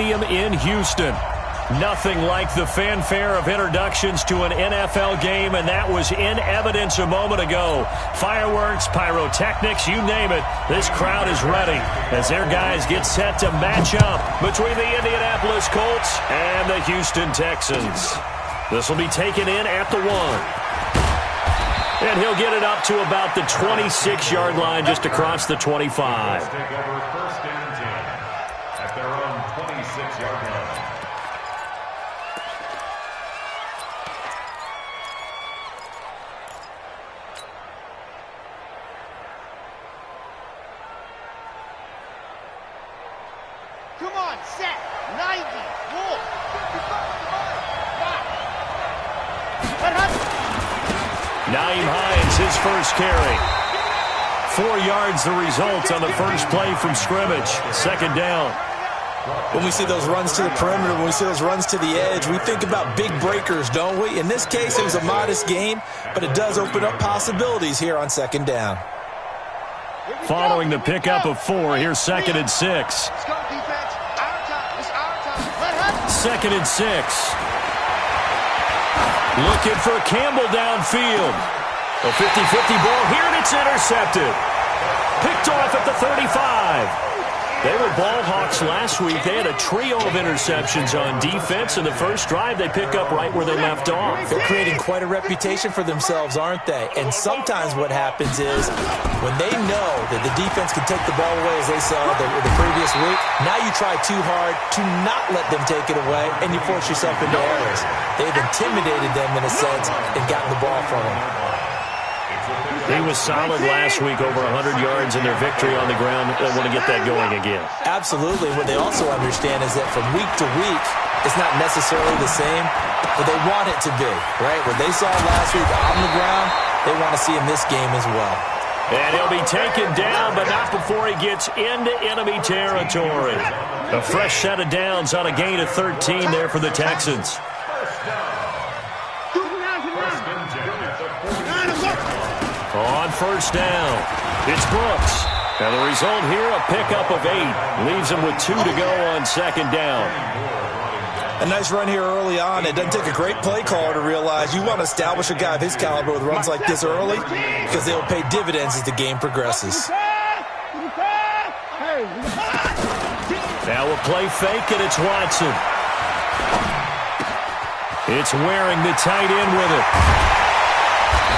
Stadium in Houston. Nothing like the fanfare of introductions to an NFL game, and that was in evidence a moment ago. Fireworks, pyrotechnics, you name it. This crowd is ready as their guys get set to match up between the Indianapolis Colts and the Houston Texans. This will be taken in at the 1. And he'll get it up to about the 26-yard line just across the 25. Take over first and 10 at their own 26-yard line. Come on, set, 90, walk. Nyheim Hines, his first carry. 4 yards the result on the first play from scrimmage. Second down. When we see those runs to the perimeter, when we see those runs to the edge, we think about big breakers, don't we? In this case, it was a modest gain, but it does open up possibilities here on second down. Following the pickup of 4, here's second and 6. Let's go, defense. Our time. It's our time. Second and 6. Looking for Campbell downfield. A 50-50 ball here, and it's intercepted. Picked off at the 35. They were ball hawks last week. They had a trio of interceptions on defense. In the first drive, they pick up right where they left off. They're creating quite a reputation for themselves, aren't they? And sometimes what happens is when they know that the defense can take the ball away, as they saw the previous week, now you try too hard to not let them take it away, and you force yourself into errors. They've intimidated them in a sense and gotten the ball from them. He was solid last week, over 100 yards in their victory on the ground. They want to get that going again. Absolutely. What they also understand is that from week to week, it's not necessarily the same, but they want it to be, right? What they saw last week on the ground, they want to see in this game as well. And he'll be taken down, but not before he gets into enemy territory. A fresh set of downs on a gain of 13 there for the Texans. On first down, it's Brooks. And the result here, a pickup of 8. Leaves him with 2 to go on second down. A nice run here early on. It doesn't take a great play caller to realize you want to establish a guy of his caliber with runs like this early because they'll pay dividends as the game progresses. Now a play fake, and it's Watson. It's Waring, the tight end, with it.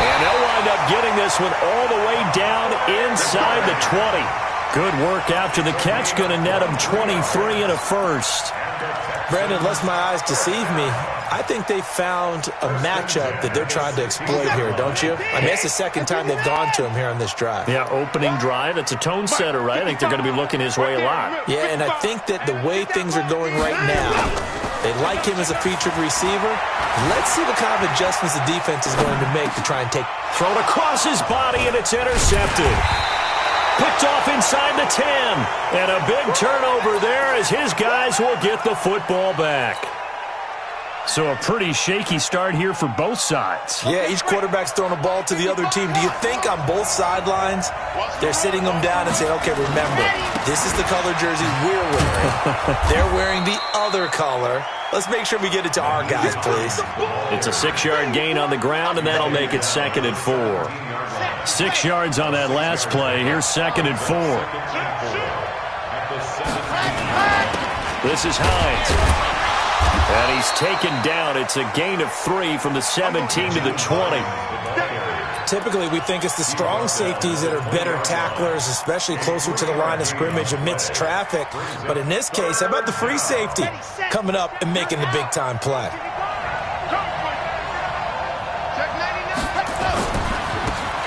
And they'll wind up getting this one all the way down inside the 20. Good work after the catch. Going to net him 23 and a first. Brandon, unless my eyes deceive me, I think they found a matchup that they're trying to exploit here, don't you? I mean, it's the second time they've gone to him here on this drive. Yeah, opening drive. It's a tone setter, right? I think they're going to be looking his way a lot. Yeah, and I think that the way things are going right now, they like him as a featured receiver. Let's see what kind of adjustments the defense is going to make to try and take. Thrown across his body, and it's intercepted. Picked off inside the 10. And a big turnover there as his guys will get the football back. So a pretty shaky start here for both sides. Yeah, each quarterback's throwing a ball to the other team. Do you think on both sidelines they're sitting them down and saying, okay, remember, this is the color jersey we're wearing. They're wearing the other color. Let's make sure we get it to our guys, please. It's a 6-yard gain on the ground, and that'll make it 2nd and 4. 6 yards on that last play. Here's 2nd and 4. This is Hines. And he's taken down. It's a gain of 3 from the 17 to the 20. Typically, we think it's the strong safeties that are better tacklers, especially closer to the line of scrimmage amidst traffic. But in this case, how about the free safety coming up and making the big-time play?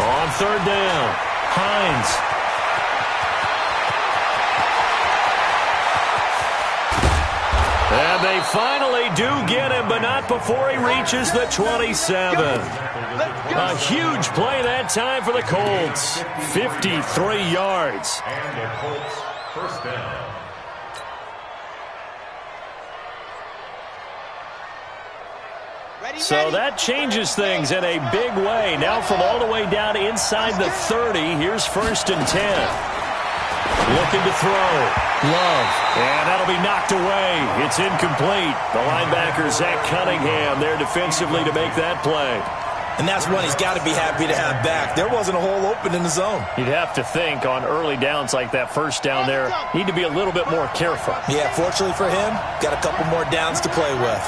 On third down, Hines. And they finally do get him, but not before he reaches the 27. A huge play that time for the Colts. 53 yards. And the Colts first down. So that changes things in a big way. Now from all the way down inside the 30, here's 1st and 10. Looking to throw. Love, and that'll be knocked away. It's incomplete. The linebacker, Zach Cunningham, there defensively to make that play. And that's one he's got to be happy to have back. There wasn't a hole open in the zone. You'd have to think on early downs like that first down there, need to be a little bit more careful. Yeah, fortunately for him, got a couple more downs to play with.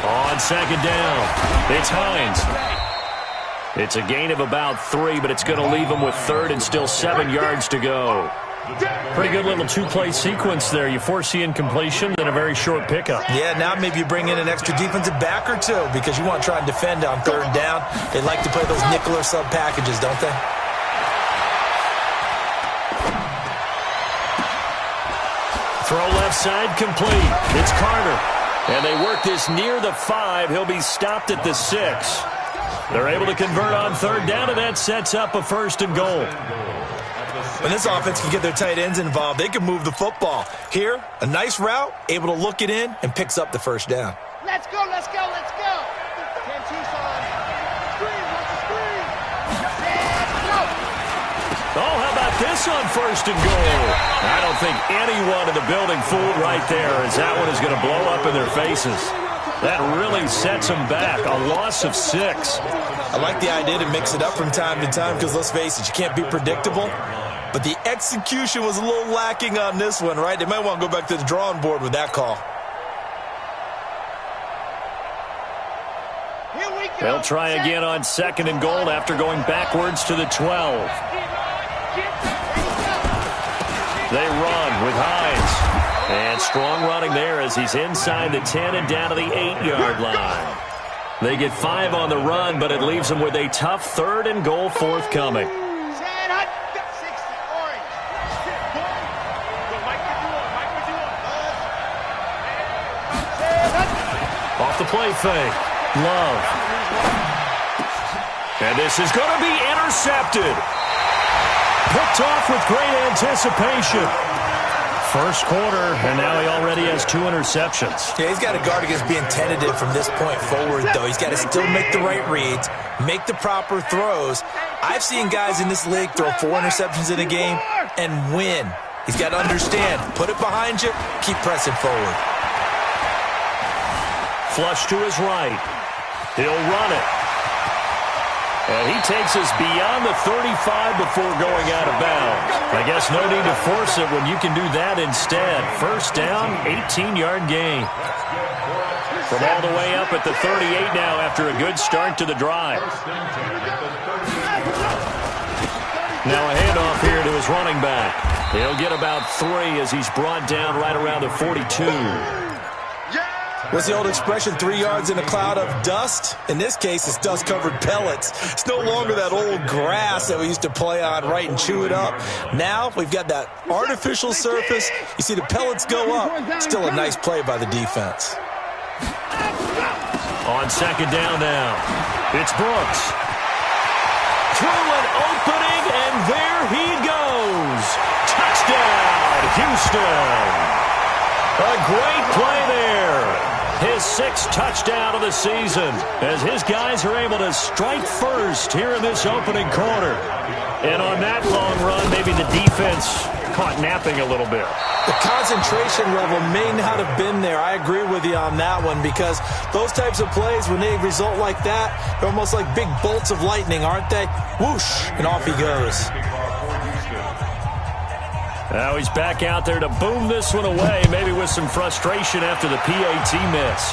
On second down, it's Hines. It's a gain of about 3, but it's going to leave him with third and still 7 yards to go. Pretty good little two-play sequence there. You force the incompletion, then a very short pickup. Yeah, now maybe you bring in an extra defensive back or two because you want to try and defend on third down. They like to play those nickel or sub packages, don't they? Throw left side complete. It's Carter. And they work this near the 5. He'll be stopped at the 6. They're able to convert on third down, and that sets up a 1st and goal. When this offense can get their tight ends involved, they can move the football. Here, a nice route, able to look it in, and picks up the 1st down. Let's go, let's go, let's go. 10 Tucson. Screen, what's the screen? Let's go. Oh, how about this on 1st and goal? I don't think anyone in the building fooled right there, as that one is going to blow up in their faces. That really sets them back. A loss of 6. I like the idea to mix it up from time to time because, let's face it, you can't be predictable. But the execution was a little lacking on this one, right? They might want to go back to the drawing board with that call. Here we go. They'll try again on 2nd and goal after going backwards to the 12. They run with Hines. And strong running there as he's inside the 10 and down to the 8-yard line. They get 5 on the run, but it leaves them with a tough 3rd and goal forthcoming. Off the play fake. Love. And this is going to be intercepted. Picked off with great anticipation. First quarter, and now he already has 2 interceptions. Yeah, he's got to guard against being tentative from this point forward, though. He's got to still make the right reads, make the proper throws. I've seen guys in this league throw 4 interceptions in a game and win. He's got to understand, put it behind you, keep pressing forward. Flush to his right. He'll run it. And he takes us beyond the 35 before going out of bounds. I guess no need to force it when you can do that instead. First down, 18-yard gain. From all the way up at the 38 now after a good start to the drive. Now a handoff here to his running back. He'll get about 3 as he's brought down right around the 42. What's the old expression, 3 yards in a cloud of dust? In this case, it's dust-covered pellets. It's no longer that old grass that we used to play on, right, and chew it up. Now we've got that artificial surface. You see the pellets go up. Still a nice play by the defense. On 2nd down now, it's Brooks. Through an opening, and there he goes. Touchdown, Houston. A great play there. His 6th touchdown of the season as his guys are able to strike first here in this opening quarter. And on that long run, maybe the defense caught napping a little bit. The concentration level may not have been there. I agree with you on that one because those types of plays, when they result like that, they're almost like big bolts of lightning, aren't they? Whoosh, and off he goes. Now he's back out there to boom this one away, maybe with some frustration after the PAT miss.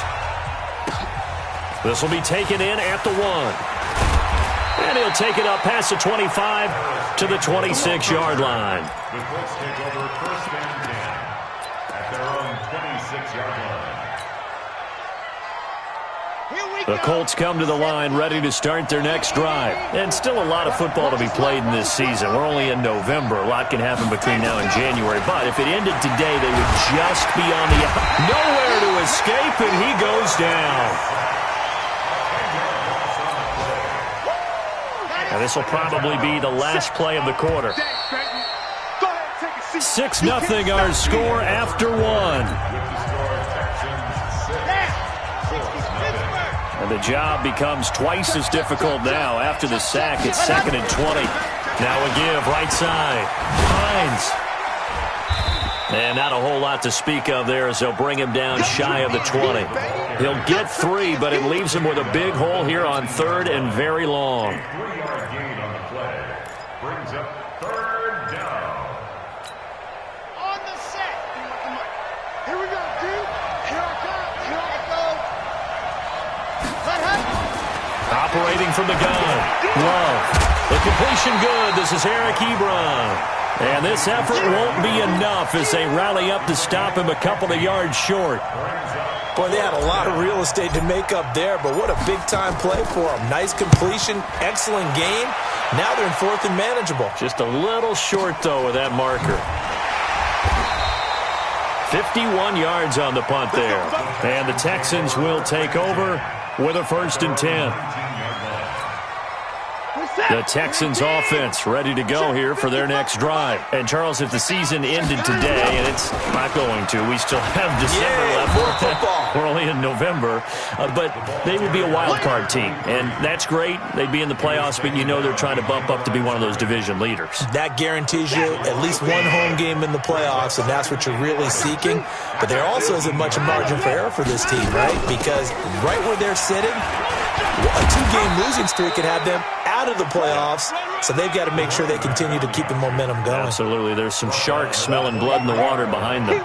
This will be taken in at the 1. And he'll take it up past the 25 to the 26-yard line. The Colts take over 1st and 10 at their own 26-yard line. The Colts come to the line ready to start their next drive. And still a lot of football to be played in this season. We're only in November. A lot can happen between now and January. But if it ended today, they would just be on the nowhere to escape, and he goes down. Now this will probably be the last play of the quarter. 6-0 our score after 1. And the job becomes twice as difficult now after the sack. It's 2nd and 20. Now a give right side. Hines. And not a whole lot to speak of there as they'll bring him down shy of the 20. He'll get 3, but it leaves him with a big hole here on 3rd and very long. 3-yard gain on the play. Brings up 3rd down. On the set. Here we go, dude. Here I come. Here I go. Operating from the gun. Love. The completion good. This is Eric Ebron. And this effort won't be enough as they rally up to stop him a couple of yards short. Boy, they had a lot of real estate to make up there, but what a big-time play for them. Nice completion, excellent game. Now they're in 4th and manageable. Just a little short, though, with that marker. 51 yards on the punt there. And the Texans will take over with a 1st and 10. The Texans offense ready to go here for their next drive. And, Charles, if the season ended today, and it's not going to, we still have December left. More football. We're only in November. But they would be a wild card team. And that's great. They'd be in the playoffs, but you know they're trying to bump up to be one of those division leaders. That guarantees you at least one home game in the playoffs, and that's what you're really seeking. But there also isn't much margin for error for this team, right? Because right where they're sitting, a 2-game losing streak could have them out of the playoffs, so they've got to make sure they continue to keep the momentum going. Absolutely. There's some sharks smelling blood in the water behind them.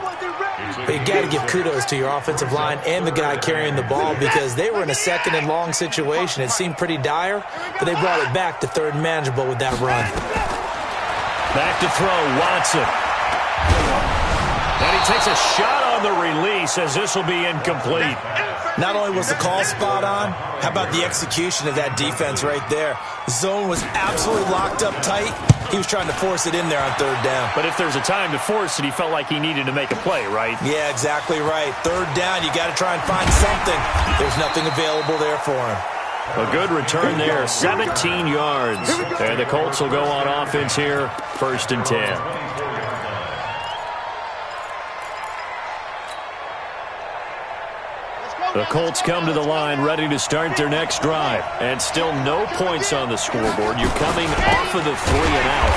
But you got to give kudos to your offensive line and the guy carrying the ball because they were in a 2nd and long situation. It seemed pretty dire, but they brought it back to 3rd and manageable with that run. Back to throw, Watson. And he takes a shot on the release as this will be incomplete. Not only was the call spot on, how about the execution of that defense right there? Zone was absolutely locked up tight. He was trying to force it in there on 3rd down. But if there's a time to force it, he felt like he needed to make a play, right? Yeah, exactly right. 3rd down, you got to try and find something. There's nothing available there for him. A good return there, 17 yards. And the Colts will go on offense here, 1st and 10. The Colts come to the line ready to start their next drive. And still no points on the scoreboard. You're coming off of the 3 and out.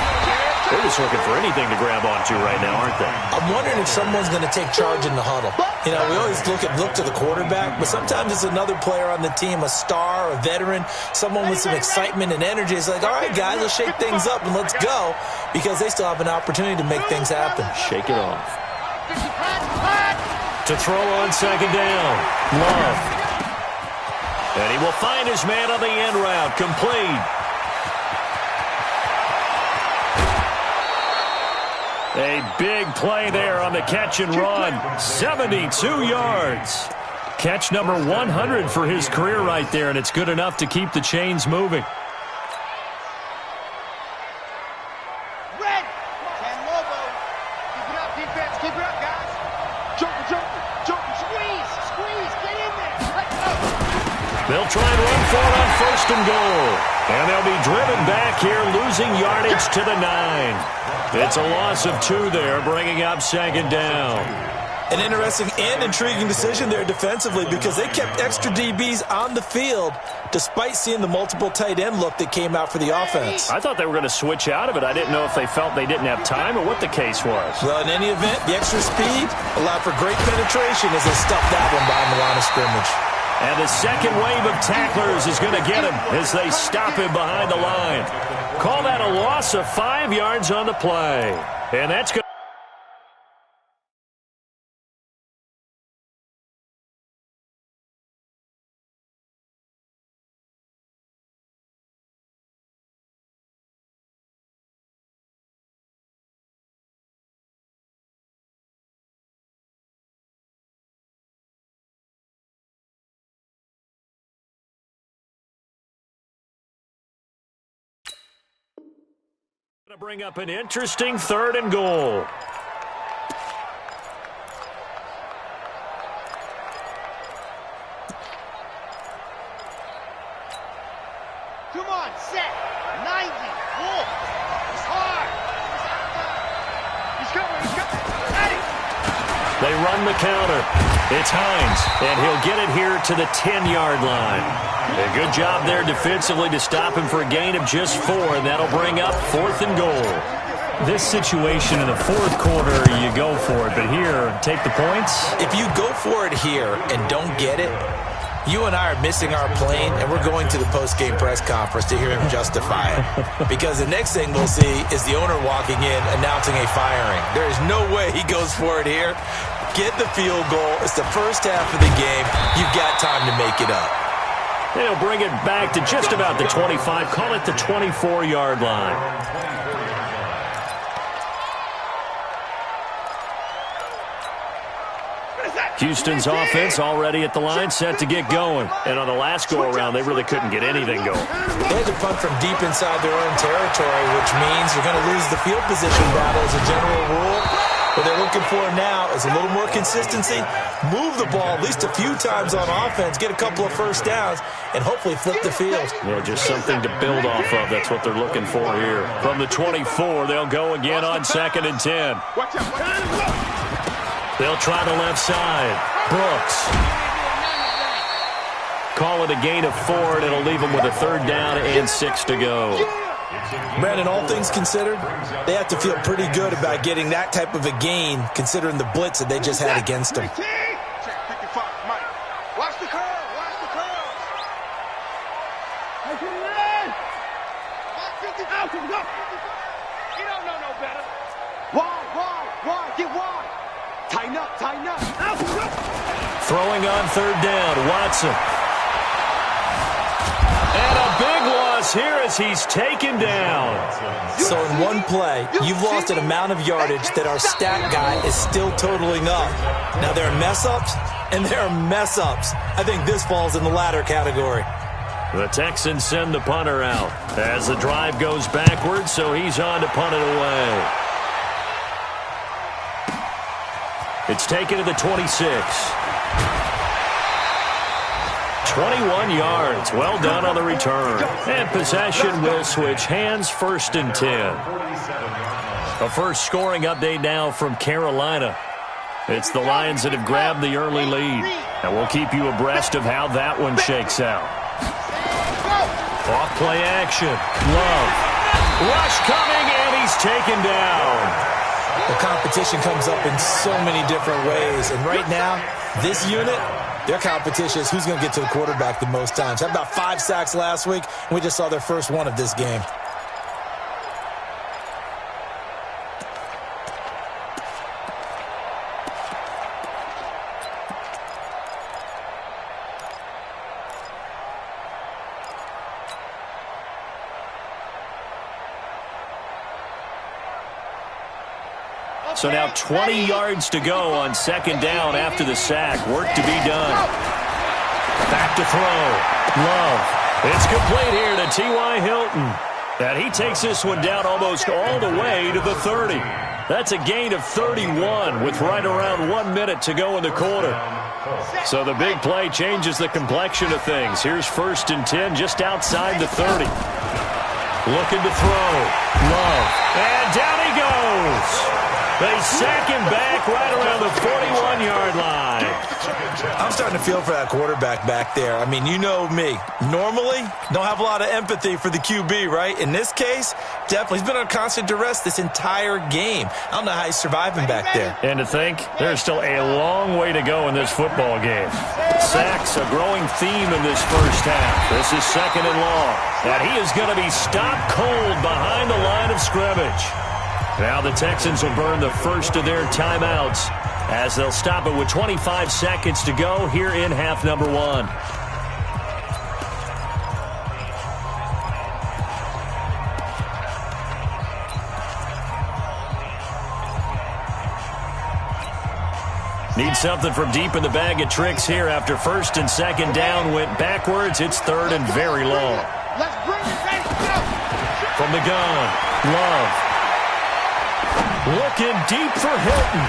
They're just looking for anything to grab onto right now, aren't they? I'm wondering if someone's going to take charge in the huddle. You know, we always look to the quarterback, but sometimes it's another player on the team, a star, a veteran, someone with some excitement and energy. It's like, all right, guys, let's shake things up and let's go, because they still have an opportunity to make things happen. Shake it off. To throw on 2nd down. Love. And he will find his man on the end route. Complete. A big play there on the catch and run. 72 yards. Catch number 100 for his career right there, and it's good enough to keep the chains moving. They'll try and run for it on 1st and goal. And they'll be driven back here, losing yardage to the 9. It's a loss of 2 there, bringing up 2nd down. An interesting and intriguing decision there defensively because they kept extra DBs on the field despite seeing the multiple tight end look that came out for the offense. I thought they were going to switch out of it. I didn't know if they felt they didn't have time or what the case was. Well, in any event, the extra speed allowed for great penetration as they stuffed that one behind the line of scrimmage. And the second wave of tacklers is going to get him as they stop him behind the line. Call that a loss of 5 yards on the play. And that's good. Going to bring up an interesting 3rd and goal. Come on, set. 90. Wolf. It's hard. He's coming. Got it. They run the counter. It's Hines, and he'll get it here to the 10-yard line. A good job there defensively to stop him for a gain of just 4, and that'll bring up 4th and goal. this situation in the fourth quarter, you go for it. But here, take the points. If you go for it here and don't get it, you and I are missing our plane, and we're going to the post-game press conference to hear him justify it. Because the next thing we'll see is the owner walking in announcing a firing. There is no way he goes for it here. Get the field goal. It's the first half of the game. You've got time to make it up. They'll bring it back to just about the 25. Call it the 24-yard line. Houston's offense already at the line, set to get going. And on the last go-around, they really couldn't get anything going. They had to punt from deep inside their own territory, which means you're going to lose the field position battle as a general rule. What they're looking for now is a little more consistency, move the ball at least a few times on offense, get a couple of first downs, and hopefully flip the field. Yeah, just something to build off of. That's what they're looking for here. From the 24, they'll go again on 2nd and 10. They'll try the left side. Brooks. Call it a gain of 4, and it'll leave them with a 3rd down and 6 to go. Brandon, all things considered, they have to feel pretty good about getting that type of a gain, considering the blitz that they just had against them. Watch the curve. Watch the curve. You don't know no better. Wide. Get wide. Tighten up. Throwing on 3rd down, Watson. And a big loss here as he's taken down. So in one play, you've lost an amount of yardage that our stat guy is still totaling up. Now, there are mess-ups, and there are mess-ups. I think this falls in the latter category. The Texans send the punter out as the drive goes backwards, so he's on to punt it away. It's taken to the 26. 21 yards. Well done on the return. And possession will switch hands, 1st and 10. A first scoring update now from Carolina. It's the Lions that have grabbed the early lead. And we'll keep you abreast of how that one shakes out. Off play action. Love. Rush coming, and he's taken down. The competition comes up in so many different ways. And right now, this unit, their competition is who's going to get to the quarterback the most times. Had about 5 sacks last week, and we just saw their first one of this game. So now 20 yards to go on 2nd down after the sack. Work to be done. Back to throw. Love. It's complete here to T.Y. Hilton. And he takes this one down almost all the way to the 30. That's a gain of 31 with right around 1 minute to go in the quarter. So the big play changes the complexion of things. Here's 1st and 10 just outside the 30. Looking to throw. Love. And down he goes. They sack him back right around the 41-yard line. I'm starting to feel for that quarterback back there. I mean, you know me. Normally, don't have a lot of empathy for the QB, right? In this case, definitely. He's been on constant duress this entire game. I don't know how he's surviving back there. And to think, there's still a long way to go in this football game. Sacks, a growing theme in this first half. This is 2nd and long. And he is going to be stopped cold behind the line of scrimmage. Now the Texans will burn the first of their timeouts as they'll stop it with 25 seconds to go here in half number 1. Need something from deep in the bag of tricks here after 1st and 2nd down went backwards. It's 3rd and very long. Let's bring it back. From the gun, Love. Looking deep for Hilton.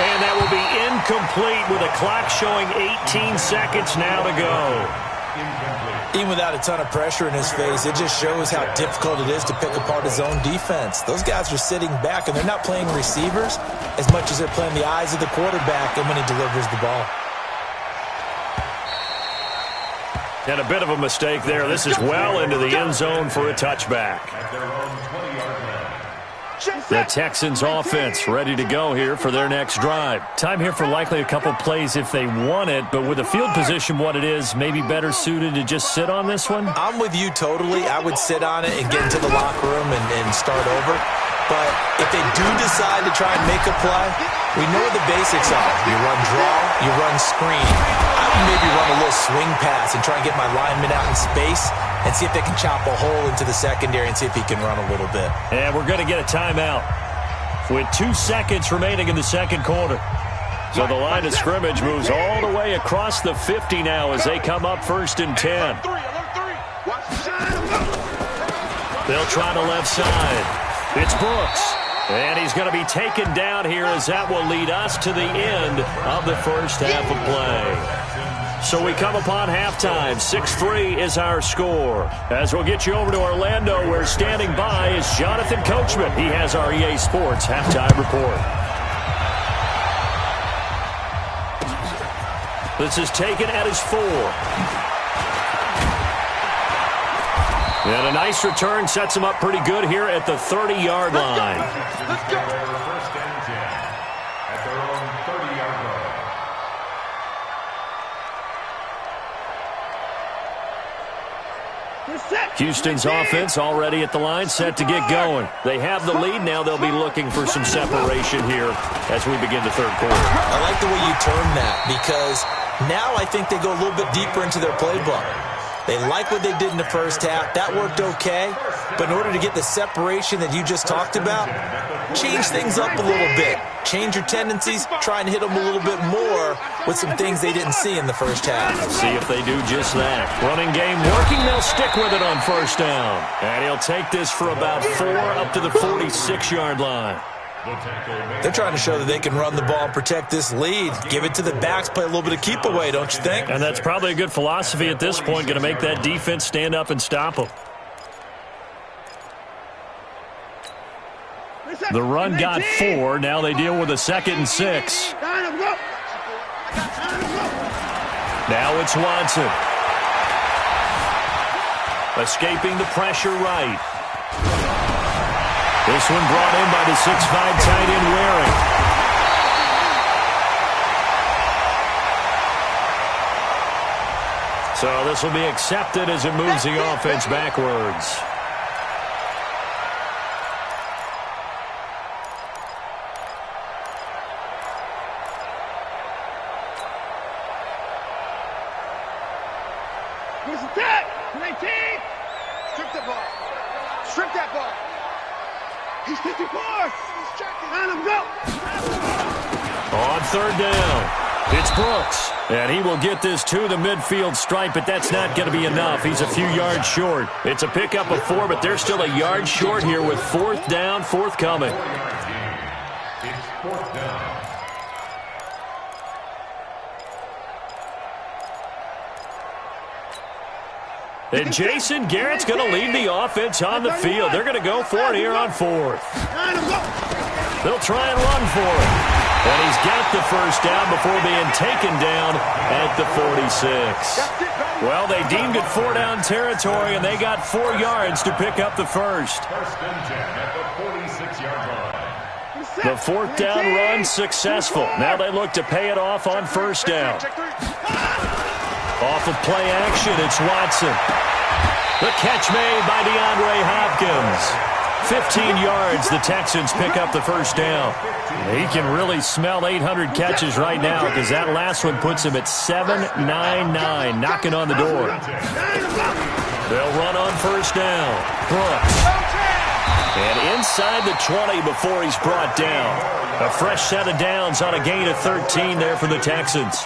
And that will be incomplete with a clock showing 18 seconds now to go. Even without a ton of pressure in his face, it just shows how difficult it is to pick apart his own defense. Those guys are sitting back, and they're not playing receivers as much as they're playing the eyes of the quarterback and when he delivers the ball. And a bit of a mistake there. This is well into the end zone for a touchback. The Texans offense ready to go here for their next drive. Time here for likely a couple plays if they want it, but with the field position what it is, maybe better suited to just sit on this one? I'm with you totally. I would sit on it and get into the locker room and start over. But if they do decide to try and make a play, we know what the basics are. You run draw, you run screen. I would maybe run a little swing pass and try and get my lineman out in space and see if they can chop a hole into the secondary and see if he can run a little bit. And we're going to get a timeout with 2 seconds remaining in the second quarter. So the line of scrimmage moves all the way across the 50 now as they come up 1st and 10. They'll try the left side. It's Brooks. And he's going to be taken down here as that will lead us to the end of the first half of play. So we come upon halftime. 6-3 is our score. As we'll get you over to Orlando, where standing by is Jonathan Coachman. He has our EA Sports halftime report. This is taken at his 4. And a nice return sets him up pretty good here at the 30-yard line. Let's go. First and 10 at their own 30-yard line. Houston's offense already at the line, set to get going. They have the lead. Now they'll be looking for some separation here as we begin the third quarter. I like the way you term that because now I think they go a little bit deeper into their playbook. They like what they did in the first half. That worked okay. But in order to get the separation that you just talked about, change things up a little bit. Change your tendencies. Try and hit them a little bit more with some things they didn't see in the first half. See if they do just that. Running game working. They'll stick with it on first down. And he'll take this for about 4 up to the 46-yard line. They're trying to show that they can run the ball and protect this lead. Give it to the backs, play a little bit of keep away, don't you think? And that's probably a good philosophy at this point, going to make that defense stand up and stop them. The run got 4. Now they deal with a 2nd and 6. Now it's Watson. Escaping the pressure right. This one brought in by the 6'5" tight end Waring. So this will be accepted as it moves the offense backwards. Here's the tag. 19. Strip the ball. Strip that ball. He's 54. He's checking. Let him go. On third down, it's Brooks. And he will get this to the midfield stripe, but that's not going to be enough. He's a few yards short. It's a pickup of 4, but they're still a yard short here with 4th down forthcoming. It's 4th down. And Jason Garrett's going to lead the offense on the field. They're going to go for it here on 4th. They'll try and run for it. And he's got the first down before being taken down at the 46. Well, they deemed it 4-down territory, and they got 4 yards to pick up the first. 1st and 10 at the 46-yard line. The 4th down run successful. Now they look to pay it off on first down. Off of play action, it's Watson. The catch made by DeAndre Hopkins. 15 yards, the Texans pick up the first down. He can really smell 800 catches right now because that last one puts him at 799, knocking on the door. They'll run on first down. Brooks. And inside the 20 before he's brought down. A fresh set of downs on a gain of 13 there for the Texans.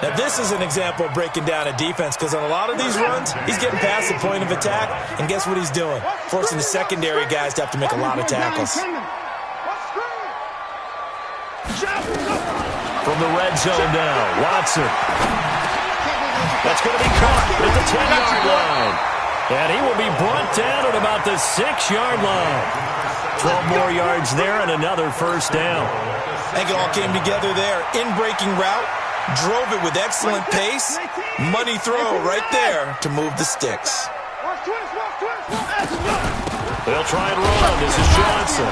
Now, this is an example of breaking down a defense because on a lot of these runs, he's getting past the point of attack, and guess what he's doing? Forcing the secondary guys to have to make a lot of tackles. From the red zone now, Watson. That's going to be caught at the 10-yard line. And he will be brought down at about the 6-yard line. 12 more yards there and another first down. I think it all came together there. In-breaking route. Drove it with excellent pace. Money throw right there to move the sticks. They'll try and run. This is Johnson.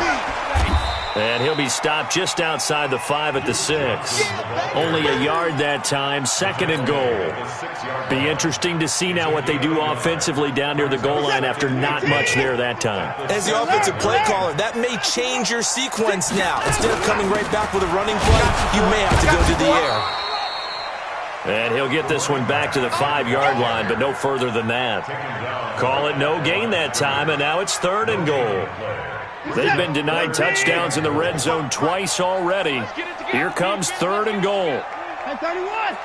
And he'll be stopped just outside the 5 at the 6. Only a yard that time, 2nd and goal. Be interesting to see now what they do offensively down near the goal line after not much there that time. As the offensive play caller, that may change your sequence now. Instead of coming right back with a running play, you may have to go to the air. And he'll get this one back to the 5-yard line, but no further than that. Call it no gain that time, and now it's 3rd and goal. They've been denied touchdowns in the red zone twice already. Here comes 3rd and goal. 31.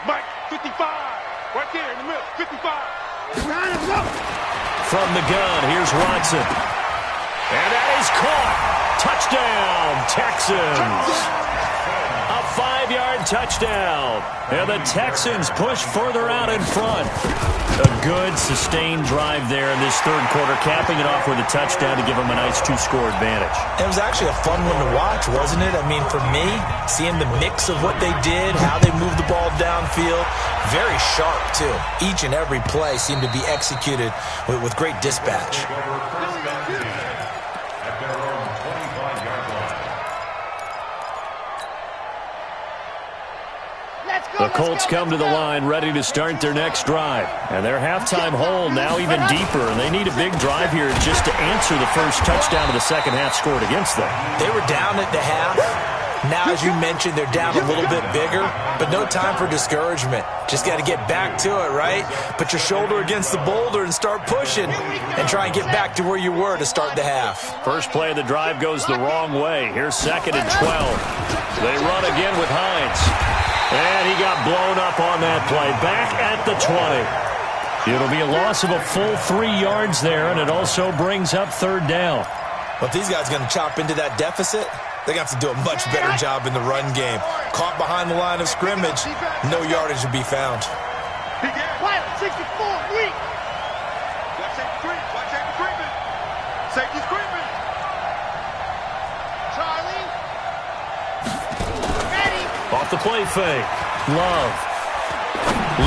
Mike, 55. Right there in the middle, 55. From the gun, here's Watson. And that is caught. Touchdown, Texans. A 5-yard touchdown. And the Texans push further out in front. A good, sustained drive there in this 3rd quarter, capping it off with a touchdown to give them a nice 2-score advantage. It was actually a fun one to watch, wasn't it? I mean, for me, seeing the mix of what they did, how they moved the ball downfield, very sharp, too. Each and every play seemed to be executed with great dispatch. The Colts come to the line ready to start their next drive. And their halftime hole now even deeper. And they need a big drive here just to answer the first touchdown of the second half scored against them. They were down at the half. Now, as you mentioned, they're down a little bit bigger, but no time for discouragement. Just got to get back to it, right? Put your shoulder against the boulder and start pushing and try and get back to where you were to start the half. First play of the drive goes the wrong way. Here's 2nd and 12. They run again with Hines. And he got blown up on that play. Back at the 20. It'll be a loss of a full 3 yards there, and it also brings up 3rd down. But these guys are going to chop into that deficit. They're going to have to do a much better job in the run game. Caught behind the line of scrimmage, no yardage to be found. Pilot 64, weak. Watch safety creeping. Safety's creeping. Charlie. Ready. Off the play fake. Love.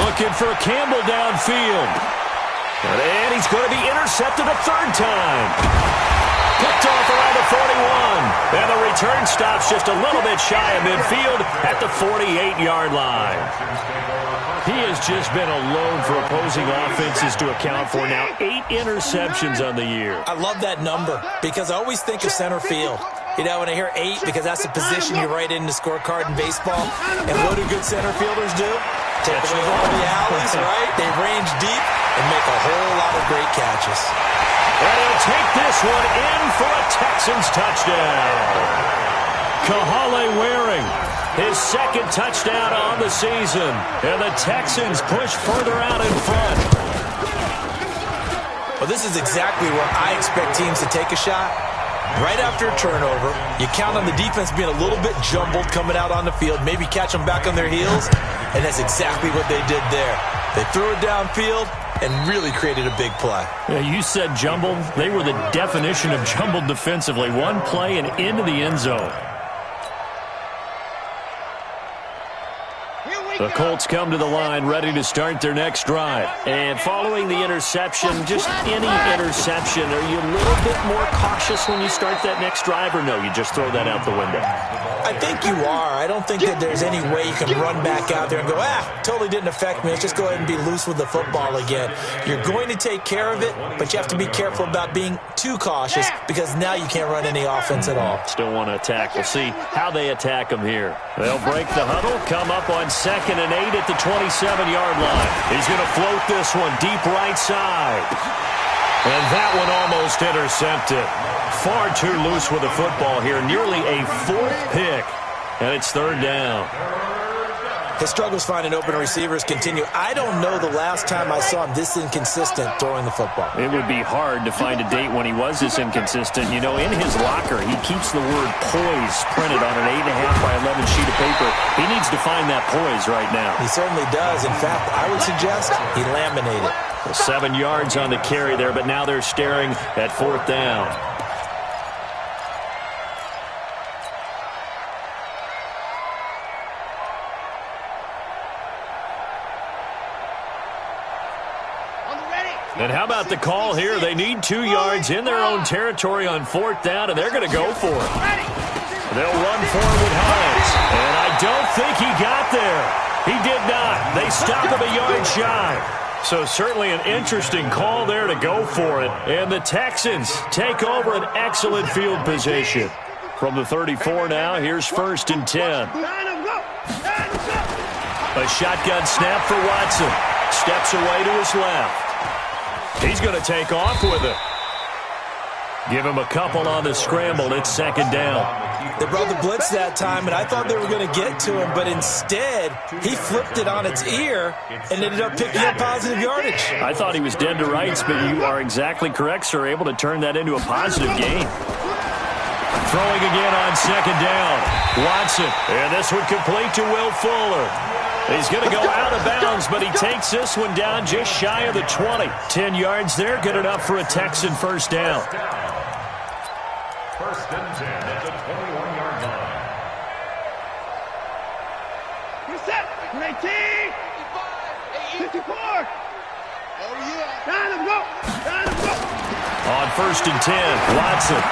Looking for Campbell downfield. And he's going to be intercepted a 3rd time. Picked off around the 41. And the return stops just a little bit shy of midfield at the 48-yard line. He has just been alone for opposing offenses to account for now 8 interceptions on the year. I love that number because I always think of center field. You know, when I hear 8, because that's the position you write in the scorecard in baseball. And what do good center fielders do? Take away all the alleys, right? They range deep and make a whole lot of great catches. And he'll take this one in for a Texans touchdown. Kahale Waring, his 2nd touchdown on the season. And the Texans push further out in front. Well, this is exactly where I expect teams to take a shot. Right after a turnover, you count on the defense being a little bit jumbled coming out on the field, maybe catch them back on their heels, and that's exactly what they did there. They threw it downfield and really created a big play. Yeah, you said jumbled. They were the definition of jumbled defensively. One play and into the end zone. The Colts come to the line ready to start their next drive. And following the interception, just any interception, are you a little bit more cautious when you start that next drive, or no, you just throw that out the window? I think you are. I don't think that there's any way you can run back out there and go, totally didn't affect me. Let's just go ahead and be loose with the football again. You're going to take care of it, but you have to be careful about being too cautious because now you can't run any offense at all. Still want to attack. We'll see how they attack them here. They'll break the huddle, come up on 2nd and 8 at the 27-yard line. He's going to float this one deep right side. And that one almost intercepted. Far too loose with the football here. Nearly a 4th pick. And it's 3rd down. His struggles finding open receivers continue. I don't know the last time I saw him this inconsistent throwing the football. It would be hard to find a date when he was this inconsistent. You know, in his locker, he keeps the word poise printed on an 8.5 by 11 sheet of paper. He needs to find that poise right now. He certainly does. In fact, I would suggest he laminated. 7 yards on the carry there, but now they're staring at 4th down. And how about the call here? They need 2 yards in their own territory on 4th down, and they're going to go for it. They'll run forward with Hines. And I don't think he got there. He did not. They stop him a yard shy. So certainly an interesting call there to go for it. And the Texans take over an excellent field position. From the 34 now, here's 1st and 10. A shotgun snap for Watson. Steps away to his left. He's going to take off with it. Give him a couple on the scramble. It's 2nd down. They brought the blitz that time, and I thought they were going to get to him, but instead, he flipped it on its ear and ended up picking up positive yardage. I thought he was dead to rights, but you are exactly correct, sir. Able to turn that into a positive gain. Throwing again on 2nd down. Watson, and this one complete to Will Fuller. He's going to go out of bounds, but he takes this one down just shy of the 20. 10 yards there, good enough for a Texan 1st down. 1st and 10 at the 21-yard line. Reset. 19. 54. Oh, yeah. Down him, go. Down him, go. On 1st and 10, Watson.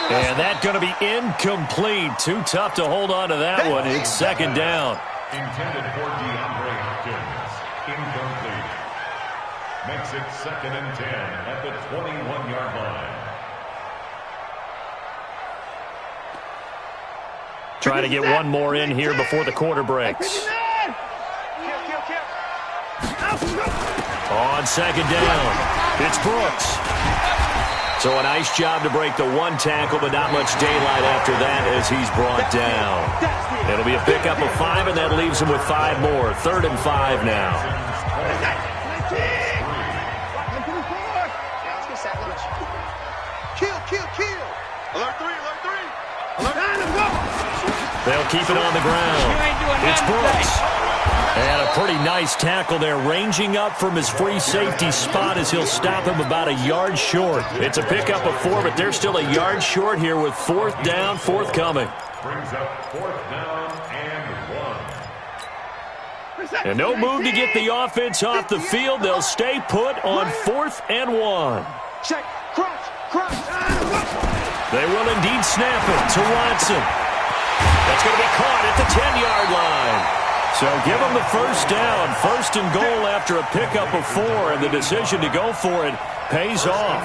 And that's going to be incomplete. Too tough to hold on to that one. It's 2nd down. Intended for DeAndre Hopkins. Incomplete. Makes it 2nd and 10 at the 21-yard line. Trying to get one more in here before the quarter breaks. On 2nd down, it's Brooks. So a nice job to break the 1 tackle, but not much daylight after that as he's brought down. It'll be a pickup of 5, and that leaves him with 5 more. 3rd and 5 now. Kill. Alert 3. They'll keep it on the ground. It's Brooks. And a pretty nice tackle there, ranging up from his free safety spot as he'll stop him about a yard short. It's a pickup of 4, but they're still a yard short here with 4th down forthcoming. Brings up 4th down and 1. And no move to get the offense off the field. They'll stay put on 4th and 1. Check. Crouch. They will indeed snap it to Watson. That's going to be caught at the 10-yard line. So give them the 1st down. 1st and goal after a pickup of 4, and the decision to go for it pays off.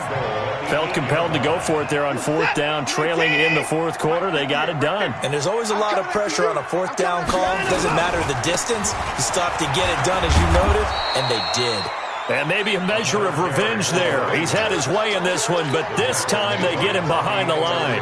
Felt compelled to go for it there on 4th down, trailing in the 4th quarter. They got it done. And there's always a lot of pressure on a 4th down call. Doesn't matter the distance. You stop to get it done, as you noted, and they did. And maybe a measure of revenge there. He's had his way in this one, but this time they get him behind the line.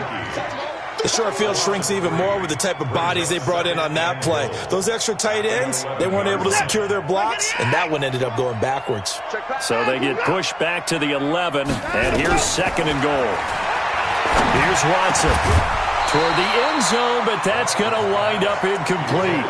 The short field shrinks even more with the type of bodies they brought in on that play. Those extra tight ends, they weren't able to secure their blocks, and that one ended up going backwards. So they get pushed back to the 11, and here's 2nd and goal. Here's Watson toward the end zone, but that's going to wind up incomplete.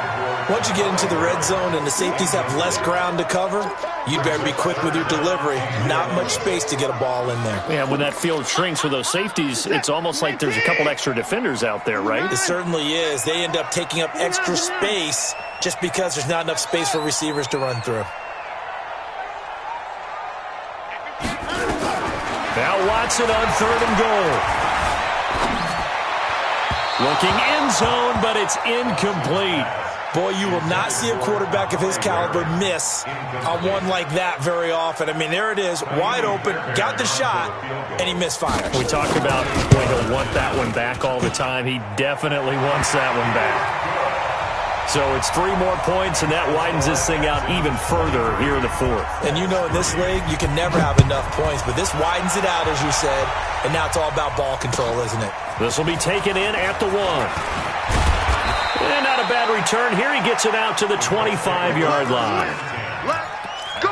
Once you get into the red zone and the safeties have less ground to cover, you'd better be quick with your delivery. Not much space to get a ball in there. Yeah, when that field shrinks with those safeties, it's almost like there's a couple extra defenders out there, right? It certainly is. They end up taking up extra space just because there's not enough space for receivers to run through. Now Watson on 3rd and goal. Looking end zone, but it's incomplete. Boy, you will not see a quarterback of his caliber miss on one like that very often. I mean, there it is, wide open, got the shot, and he misfires. We talk about when he'll want that one back all the time. He definitely wants that one back. So it's 3 more points, and that widens this thing out even further here in the 4th. And you know in this league, you can never have enough points, but this widens it out, as you said, and now it's all about ball control, isn't it? This will be taken in at the 1. And not a bad return. Here he gets it out to the 25-yard line. Let's go.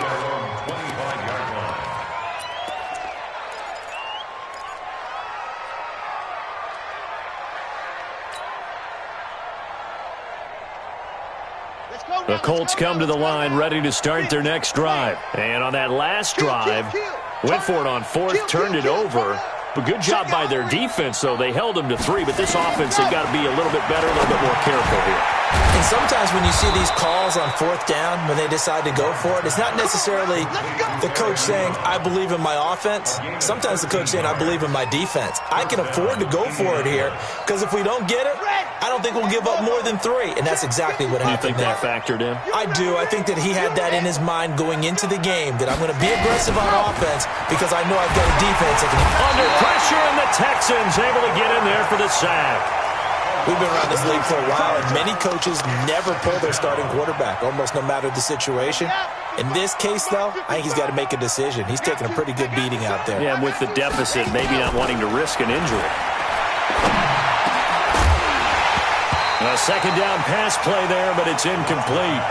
The Colts come to the line ready to start their next drive. And on that last drive, went for it on 4th, turned it over. But good job by their defense, though. They held them to 3, but this offense, they've got to be a little bit better, a little bit more careful here. And sometimes when you see these calls on fourth down, when they decide to go for it, it's not necessarily the coach saying, I believe in my offense. Sometimes the coach saying, I believe in my defense. I can afford to go for it here because if we don't get it, I don't think we'll give up more than 3. And that's exactly what happened. You think that factored in? I do. I think that he had that in his mind going into the game, that I'm going to be aggressive on offense because I know I've got a defense that can... Under pressure, and the Texans able to get in there for the sack. We've been around this league for a while, and many coaches never pull their starting quarterback, almost no matter the situation. In this case, though, I think he's got to make a decision. He's taking a pretty good beating out there. Yeah, and with the deficit, maybe not wanting to risk an injury. A second down pass play there, but it's incomplete.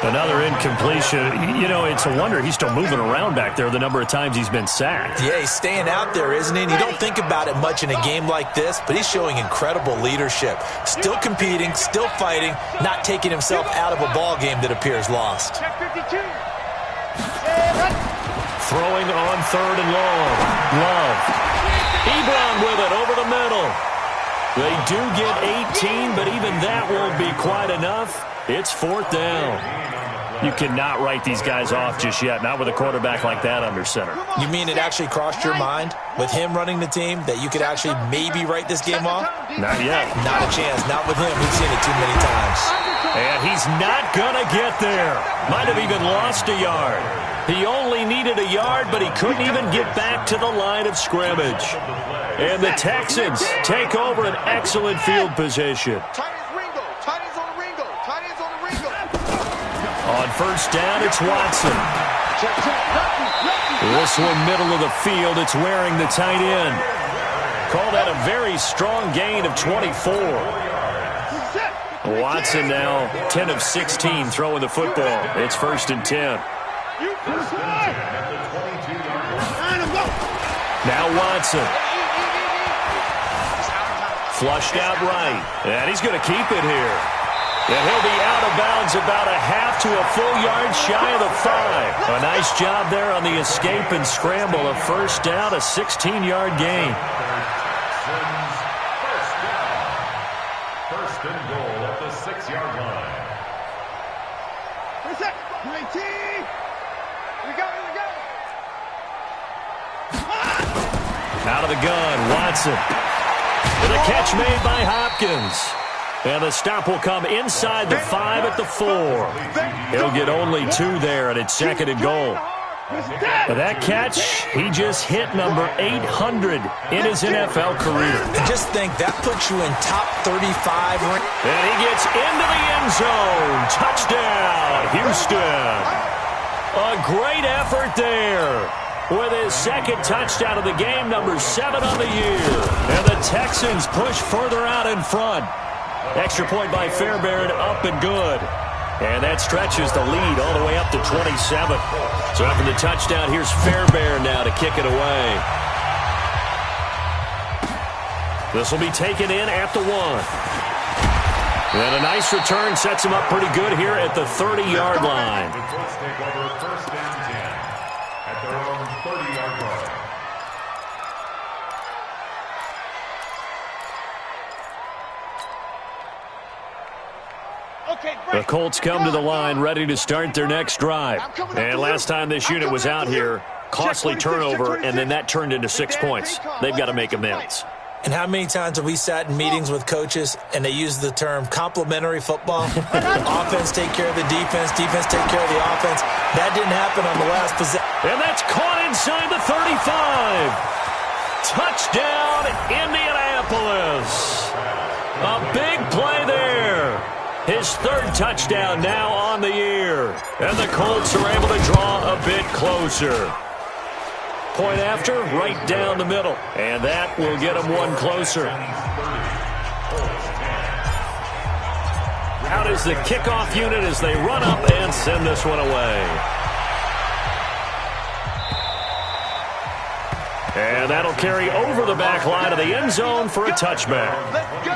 Another incompletion. You know, it's a wonder he's still moving around back there the number of times he's been sacked. Yeah, he's staying out there, isn't he? And you don't think about it much in a game like this, but he's showing incredible leadership. Still competing, still fighting, not taking himself out of a ball game that appears lost. Throwing on third and long. Love. Ebron with it over the middle. They do get 18, but even that won't be quite enough. It's fourth down. You cannot write these guys off just yet, not with a quarterback like that under center. You mean it actually crossed your mind with him running the team that you could actually maybe write this game off? Not yet. Not a chance. Not with him. We've seen it too many times. And he's not going to get there. Might have even lost a yard. He only needed a yard, but he couldn't even get back to the line of scrimmage. And the Texans take over an excellent field position. On first down, it's Watson. This one middle of the field. It's wearing the tight end. Call that a very strong gain of 24. Watson now 10 of 16 throwing the football. It's first and 10. Now Watson. Flushed out right. And he's going to keep it here. And he'll be out of bounds about a half to a full yard shy of the 5. A nice job there on the escape and scramble. A first down, a 16-yard gain. First and goal at the 6-yard line. Out of the gun, Watson. And a catch made by Hopkins. And the stop will come inside the 5 at the 4. He'll get only 2 there, and it's second and goal. But that catch, he just hit number 800 in his NFL career. Just think, that puts you in top 35. And he gets into the end zone. Touchdown, Houston. A great effort there. With his second touchdown of the game, number 7 on the year. And the Texans push further out in front. Extra point by Fairbairn, up and good. And that stretches the lead all the way up to 27. So after the touchdown, here's Fairbairn now to kick it away. This will be taken in at the 1. And a nice return sets him up pretty good here at the 30-yard line. The Colts take over first and 10 at their own 30-yard line. The Colts come to the line ready to start their next drive. And last time this unit was out here, costly turnover, and then that turned into 6 points. They've got to make amends. And how many times have we sat in meetings with coaches and they use the term complementary football? Offense take care of the defense, defense take care of the offense. That didn't happen on the last possession. And that's caught inside the 35. Touchdown, Indianapolis. A big play there. His 3rd touchdown now on the year. And the Colts are able to draw a bit closer. Point after, right down the middle. And that will get them one closer. Out is the kickoff unit as they run up and send this one away. And that'll carry over the back line of the end zone for a touchback. Let's go.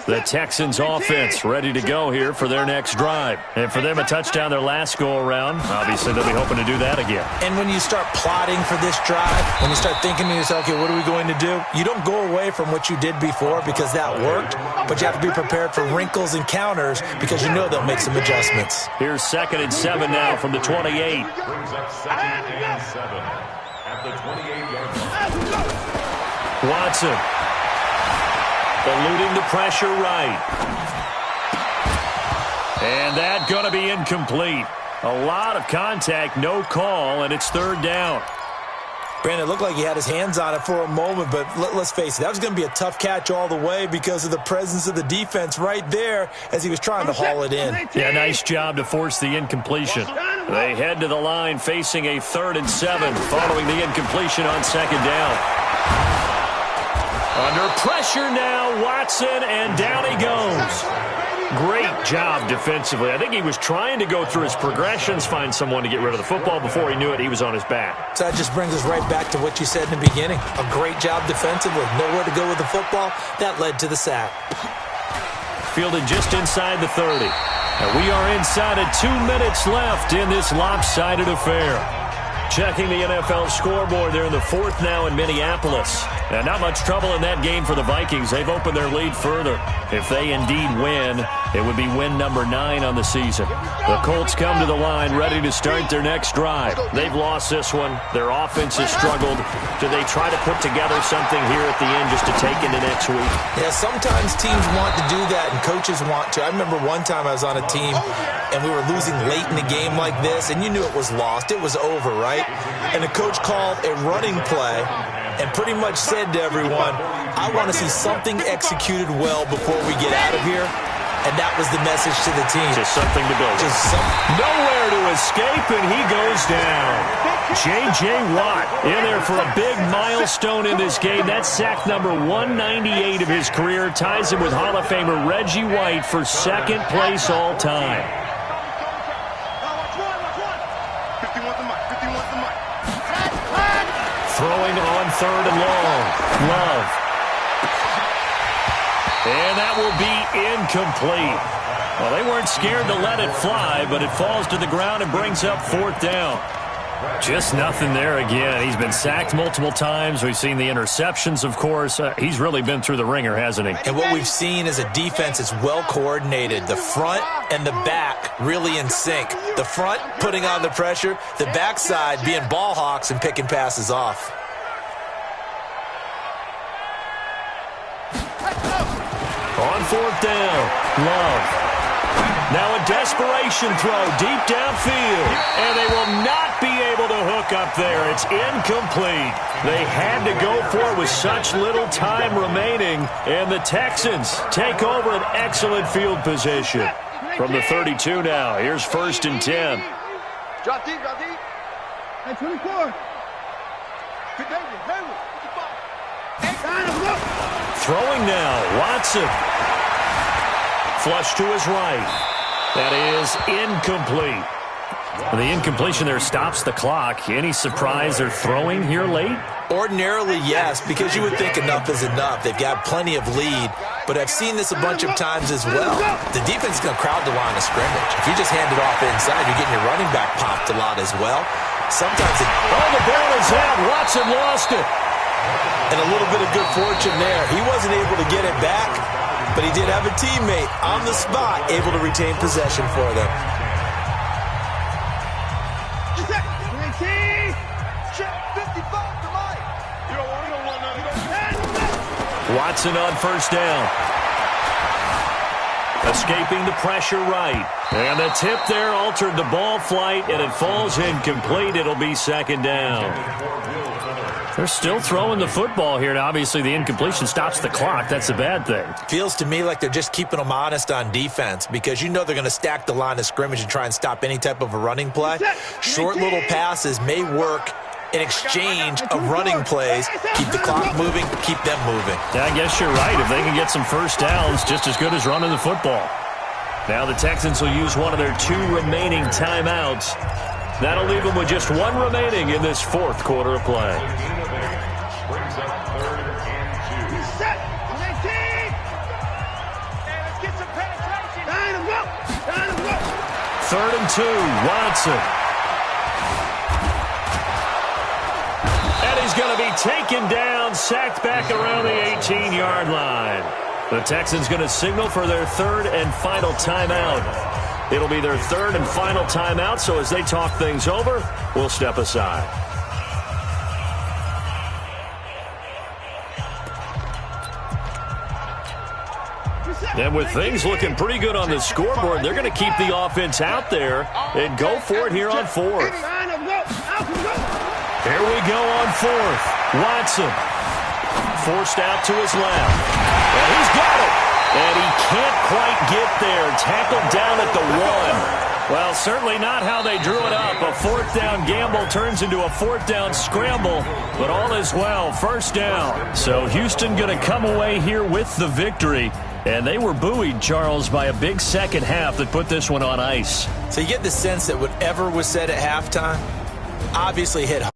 The Texans offense ready to go here for their next drive. And for them, a touchdown their last go-around. Obviously, they'll be hoping to do that again. And when you start plotting for this drive, when you start thinking to yourself, okay, what are we going to do? You don't go away from what you did before because that worked, but you have to be prepared for wrinkles and counters because you know they'll make some adjustments. Here's 2nd and 7 now from the 28. Brings up 2nd and 7 at the 28-yard line. Watson eluding the pressure right. And that going to be incomplete. A lot of contact, no call, and it's 3rd down. Brandon, it looked like he had his hands on it for a moment, but let's face it, that was going to be a tough catch all the way because of the presence of the defense right there as he was trying to haul it in. Yeah, nice job to force the incompletion. They head to the line facing a 3rd and 7 following the incompletion on 2nd down. Under pressure now, Watson, and down he goes. Great job defensively. I think he was trying to go through his progressions, find someone to get rid of the football. Before he knew it, he was on his back. So that just brings us right back to what you said in the beginning. A great job defensively. Nowhere to go with the football. That led to the sack. Fielded just inside the 30. And we are inside of 2 minutes left in this lopsided affair. Checking the NFL scoreboard, they're in the 4th now in Minneapolis. And not much trouble in that game for the Vikings. They've opened their lead further. If they indeed win, it would be win number 9 on the season. The Colts come to the line ready to start their next drive. They've lost this one. Their offense has struggled. Do they try to put together something here at the end just to take into next week? Yeah, sometimes teams want to do that and coaches want to. I remember one time I was on a team and we were losing late in a game like this and you knew it was lost. It was over, right? And the coach called a running play and pretty much said to everyone, I want to see something executed well before we get out of here. And that was the message to the team. Just something to build. Just something. Nowhere to escape, and he goes down. J.J. Watt in there for a big milestone in this game. That's sack number 198 of his career. Ties him with Hall of Famer Reggie White for 2nd place all time. Throwing on 3rd and long. Love. And that will be incomplete. Well, they weren't scared to let it fly, but it falls to the ground and brings up 4th down. Just nothing there again. He's been sacked multiple times. We've seen the interceptions, of course. He's really been through the ringer, hasn't he? And what we've seen is a defense that's well coordinated. The front and the back really in sync. The front putting on the pressure, the backside being ball hawks and picking passes off. On 4th down, Love. Now a desperation throw deep downfield, and they will not be able to hook up there. It's incomplete. They had to go for it with such little time remaining, and the Texans take over an excellent field position. From the 32 now, here's 1st and 10. Drop deep, drop deep. Hey, 24. Throwing now, Watson. Flush to his right. That is incomplete. The incompletion there stops the clock. Any surprise they're throwing here late? Ordinarily, yes, because you would think enough is enough. They've got plenty of lead, but I've seen this a bunch of times as well. The defense is going to crowd the line of scrimmage. If you just hand it off inside, you're getting your running back popped a lot as well. Sometimes it... Oh, the ball is out. Watson lost it. And a little bit of good fortune there. He wasn't able to get it back, but he did have a teammate on the spot able to retain possession for them. Watson on 1st down. Escaping the pressure right. And the tip there altered the ball flight, and it falls incomplete. It'll be 2nd down. They're still throwing the football here. Now, obviously, the incompletion stops the clock. That's a bad thing. Feels to me like they're just keeping them honest on defense because you know they're going to stack the line of scrimmage and try and stop any type of a running play. Short little passes may work in exchange of running plays. Keep the clock moving, keep them moving. Yeah, I guess you're right. If they can get some 1st downs, just as good as running the football. Now the Texans will use one of their 2 remaining timeouts. That'll leave them with just 1 remaining in this 4th quarter of play. 3rd and 2. Watson. And he's going to be taken down, sacked back around the 18-yard line. The Texans going to signal for their 3rd and final timeout. It'll be their 3rd and final timeout, so as they talk things over, we'll step aside. And with things looking pretty good on the scoreboard, they're going to keep the offense out there and go for it here on 4th. Here we go on 4th. Watson forced out to his left. And he's got it. And he can't quite get there. Tackled down at the 1. Well, certainly not how they drew it up. A 4th down gamble turns into a 4th down scramble. But all is well. 1st down. So Houston going to come away here with the victory. And they were buoyed, Charles, by a big second half that put this one on ice. So you get the sense that whatever was said at halftime obviously hit home.